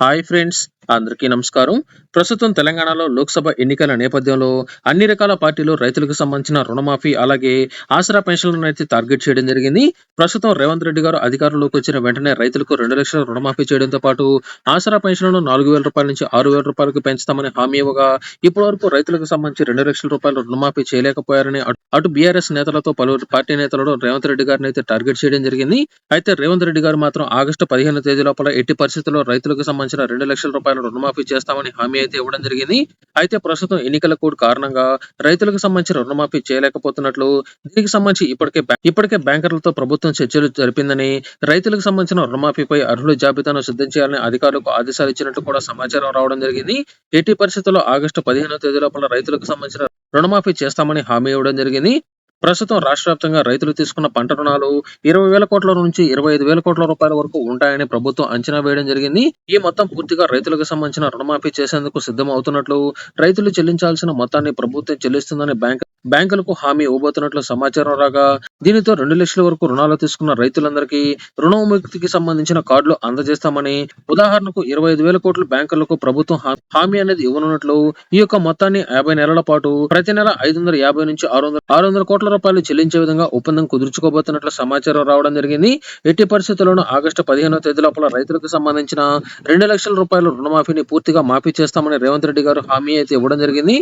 Hi friends, అందరికీ నమస్కారం. ప్రస్తుతం తెలంగాణలో లోక్సభ ఎన్నికల నేపథ్యంలో అన్ని రకాల పార్టీలు రైతులకు సంబంధించిన రుణమాఫీ, అలాగే ఆసరా పెన్షన్లను అయితే టార్గెట్ చేయడం జరిగింది. ప్రస్తుతం రేవంత్ రెడ్డి గారు అధికారంలోకి వచ్చిన వెంటనే రైతులకు 2,00,000 రుణమాఫీ చేయడంతో పాటు ఆసరా పెన్షన్లను రూ. 4,000 నుంచి రూ. 6,000 పెంచుతామని హామీ ఇవ్వగా, ఇప్పటి వరకు రైతులకు సంబంధించి రూ. 2,00,000 రుణమాఫీ చేయలేకపోయారని అటు బీఆర్ఎస్ నేతలతో పలువురు పార్టీ నేతలను రేవంత్ రెడ్డి గారిని అయితే టార్గెట్ చేయడం జరిగింది. అయితే రేవంత్ రెడ్డి గారు మాత్రం ఆగస్టు 15 తేదీ లోపల ఎట్టి పరిస్థితుల్లో రైతులకు సంబంధించిన రూ. 2,00,000 రుణమాఫీ చేస్తామని హామీ అయితే ఇవ్వడం జరిగింది. అయితే ప్రస్తుతం ఎన్నికల కోడ్ కారణంగా రైతులకు సంబంధించిన రుణమాఫీ చేయలేకపోతున్నట్లు, దీనికి సంబంధించి ఇప్పటికే బ్యాంకర్లతో ప్రభుత్వం చర్చలు జరిపిందని, రైతులకు సంబంధించిన రుణమాఫీపై అర్హుల జాబితాను సిద్ధం చేయాలని అధికారులకు ఆదేశాలు ఇచ్చినట్లు కూడా సమాచారం రావడం జరిగింది. ఎట్టి పరిస్థితుల్లో ఆగస్టు 15 తేదీ లోపల రైతులకు సంబంధించిన రుణమాఫీ చేస్తామని హామీ ఇవ్వడం జరిగింది. ప్రస్తుతం రాష్ట్ర వ్యాప్తంగా రైతులు తీసుకున్న పంట రుణాలు 20,000 కోట్ల నుంచి 25,000 కోట్ల రూపాయల వరకు ఉంటాయని ప్రభుత్వం అంచనా వేయడం జరిగింది. ఈ మొత్తం పూర్తిగా రైతులకు సంబంధించిన రుణమాఫీ చేసేందుకు సిద్ధం అవుతున్నట్లు, రైతులు చెల్లించాల్సిన మొత్తాన్ని ప్రభుత్వం చెల్లిస్తుందని బ్యాంకులకు హామీ ఇవ్వబోతున్నట్లు సమాచారం రాగా, దీనితో 2,00,000 వరకు రుణాలు తీసుకున్న రైతులందరికీ రుణ విముక్తికి సంబంధించిన కార్డులు అందజేస్తామని, ఉదాహరణకు 25,000 కోట్లు బ్యాంకులకు ప్రభుత్వం హామీ అనేది ఇవ్వనున్నట్లు, ఈ యొక్క మొత్తాన్ని 50 నెలల పాటు ప్రతి నెల 550 నుంచి 600 కోట్ల రూపాయలు చెల్లించే విధంగా ఒప్పందం కుదుర్చుకోబోతున్నట్లు సమాచారం రావడం జరిగింది. ఎట్టి పరిస్థితుల్లోనూ ఆగస్టు 15 తేదీ లోపల రైతులకు సంబంధించిన 2,00,000 రూపాయల రుణమాఫీని పూర్తిగా మాఫీ చేస్తామని రేవంత్ రెడ్డి గారు హామీ అయితే ఇవ్వడం జరిగింది.